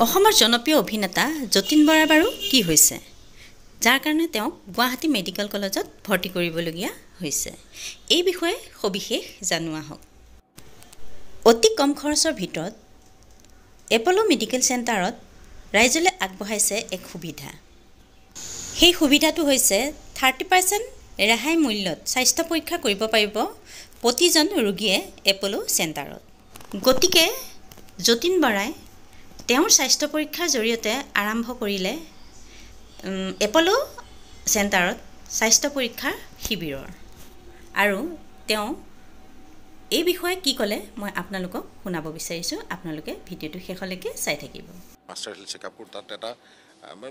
অসমৰ জনপ্ৰিয় অভিনেতা যতীন বৰাৰ বাৰু কি হৈছে, যাৰ কাৰণে তেওঁক গুৱাহাটী মেডিকেল কলেজত ভৰ্তি কৰিবলগীয়া হৈছে। এই বিষয়ে সবিশেষ জানোৱা হওক। অতি কম খৰচৰ ভিতৰত এপল' মেডিকেল চেণ্টাৰত ৰাইজলৈ আগবঢ়াইছে এক সুবিধা। সেই সুবিধাটো হৈছে 30% ৰেহাই মূল্যত স্বাস্থ্য পৰীক্ষা কৰিব পাৰিব প্ৰতিজন ৰোগীয়ে এপল' চেণ্টাৰত। গতিকে যতীন বৰাই তেওঁৰ স্বাস্থ্য পৰীক্ষাৰ জৰিয়তে আৰম্ভ কৰিলে এপল' চেণ্টাৰত স্বাস্থ্য পৰীক্ষাৰ শিবিৰৰ। আৰু তেওঁ এই বিষয়ে কি ক'লে মই আপোনালোকক শুনাব বিচাৰিছোঁ। আপোনালোকে ভিডিঅ'টো শেষলৈকে চাই থাকিব। মাষ্টাৰ হেল্থ চেকআপৰ তাত এটা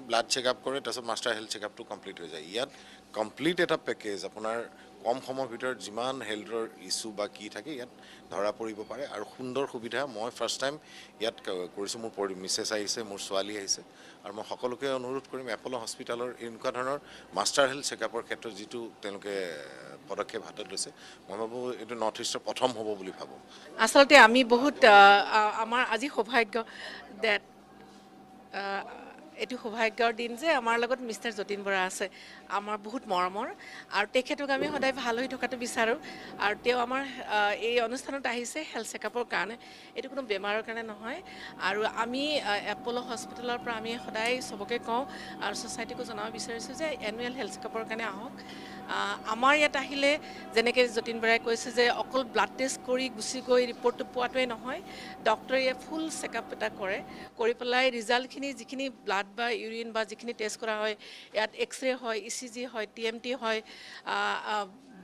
ব্লাড চেকআপ কৰে, তাৰপিছত মাষ্টাৰ হেল্থ চেকআপটো কমপ্লিট হৈ যায়। ইয়াত কমপ্লিট এটা পেকেজ আপোনাৰ কম সময়ৰ ভিতৰত যিমান হেল্থৰ ইছ্যু বা কি থাকে ইয়াত ধৰা পৰিব পাৰে। আৰু সুন্দৰ সুবিধা। মই ফাৰ্ষ্ট টাইম ইয়াত কৰিছোঁ। মোৰ মিছেছ আহিছে, মোৰ ছোৱালী আহিছে, আৰু মই সকলোকে অনুৰোধ কৰিম এপল' হস্পিটেলৰ এনেকুৱা ধৰণৰ মাষ্টাৰ হেল্থ চেকআপৰ ক্ষেত্ৰত যিটো তেওঁলোকে পদক্ষেপ হাতত লৈছে, মই ভাবোঁ এইটো নৰ্থ ইষ্টৰ প্ৰথম হ'ব বুলি ভাবোঁ। আচলতে আমি বহুত আমাৰ আজি সৌভাগ্য ডেট এইটো সৌভাগ্যৰ দিন যে আমাৰ লগত মিষ্টাৰ যতীন বৰা আছে। আমাৰ বহুত মৰমৰ, আৰু তেখেতক আমি সদায় ভাল হৈ থকাটো বিচাৰোঁ। আৰু তেওঁ আমাৰ এই অনুষ্ঠানত আহিছে হেল্থ চেকআপৰ কাৰণে, এইটো কোনো বেমাৰৰ কাৰণে নহয়। আৰু আমি এপল' হস্পিটেলৰ পৰা আমি সদায় চবকে কওঁ আৰু ছ'চাইটিকো জনাব বিচাৰিছোঁ যে এনুৱেল হেল্থ চেকআপৰ কাৰণে আহক। আমাৰ ইয়াত আহিলে যেনেকৈ যতীন বৰাই কৈছে যে অকল ব্লাড টেষ্ট কৰি গুচি গৈ ৰিপৰ্টটো পোৱাটোৱে নহয়, ডক্টৰে ফুল চেকআপ এটা কৰে, কৰি পেলাই ৰিজাল্টখিনি যিখিনি ব্লাড বা ইউৰিন বা যিখিনি টেষ্ট কৰা হয়, ইয়াত এক্সৰে হয়, ECG হয়, TMT হয়,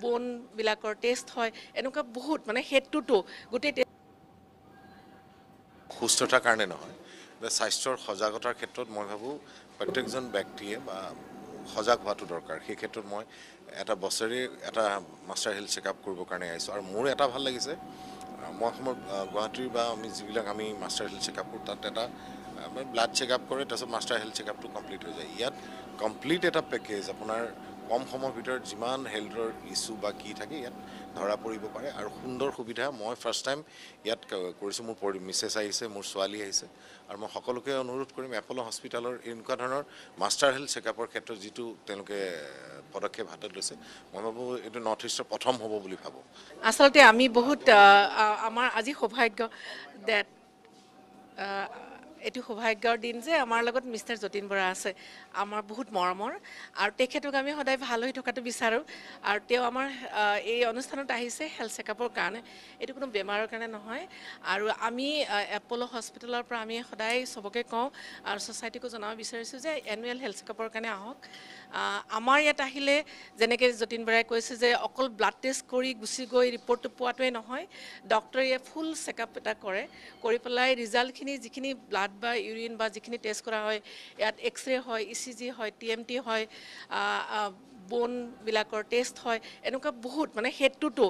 বনবিলাকৰ টেষ্ট হয়, এনেকুৱা বহুত মানে সেইটোতো গোটেই সুস্থতাৰ কাৰণে নহয়, স্বাস্থ্যৰ সজাগতাৰ ক্ষেত্ৰত মই ভাবোঁ প্ৰত্যেকজন ব্যক্তিয়ে বা সজাগ হোৱাটো দৰকাৰ। সেই ক্ষেত্ৰত মই এটা বছৰে এটা মাষ্টাৰ হেল্থ চেকআপ কৰিবৰ কাৰণে আহিছোঁ। আৰু মোৰ এটা ভাল লাগিছে, মই অসমৰ গুৱাহাটীৰ বা আমি যিবিলাক আমি মাষ্টাৰ হেল্থ চেকআপ কৰোঁ তাত এটা ব্লাড চেকআপ কৰে, তাৰপিছত মাষ্টাৰ হেল্থ চেকআপটো কমপ্লিট হৈ যায়। ইয়াত কমপ্লিট এটা পেকেজ আপোনাৰ কম সময়ৰ ভিতৰত যিমান হেল্থৰ ইছ্যু বা কি থাকে ইয়াত ধৰা পৰিব পাৰে। আৰু সুন্দৰ সুবিধা। মই ফাৰ্ষ্ট টাইম ইয়াত কৰিছোঁ। মোৰ মিছেছ আহিছে, মোৰ ছোৱালী আহিছে, আৰু মই সকলোকে অনুৰোধ কৰিম এপল' হস্পিটেলৰ এনেকুৱা ধৰণৰ মাষ্টাৰ হেল্থ চেকআপৰ ক্ষেত্ৰত যিটো তেওঁলোকে পদক্ষেপ হাতত লৈছে, মই ভাবোঁ এইটো নৰ্থ ইষ্টৰ প্ৰথম হ'ব বুলি ভাবোঁ। আচলতে আমি বহুত আমাৰ আজি সৌভাগ্য ডেট এইটো সৌভাগ্যৰ দিন যে আমাৰ লগত মিষ্টাৰ যতীন বৰা আছে। আমাৰ বহুত মৰমৰ, আৰু তেখেতক আমি সদায় ভাল হৈ থকাটো বিচাৰোঁ। আৰু তেওঁ আমাৰ এই অনুষ্ঠানত আহিছে হেল্থ চেকআপৰ কাৰণে, এইটো কোনো বেমাৰৰ কাৰণে নহয়। আৰু আমি এপল' হস্পিটেলৰ পৰা আমি সদায় চবকে কওঁ আৰু ছ'চাইটিকো জনাব বিচাৰিছোঁ যে এনুৱেল হেল্থ চেকআপৰ কাৰণে আহক। আমাৰ ইয়াত আহিলে যেনেকৈ যতীন বৰাই কৈছে যে অকল ব্লাড টেষ্ট কৰি গুচি গৈ ৰিপৰ্টটো পোৱাটোৱে নহয়, ডক্টৰে ফুল চেকআপ এটা কৰে, কৰি পেলাই ৰিজাল্টখিনি যিখিনি ব্লাড বা ইউৰিন বা যিখিনি টেষ্ট কৰা হয়, ইয়াত এক্সৰে হয়, ECG হয়, TMT হয়, বনবিলাকৰ টেষ্ট হয়, এনেকুৱা বহুত মানে সেইটোতো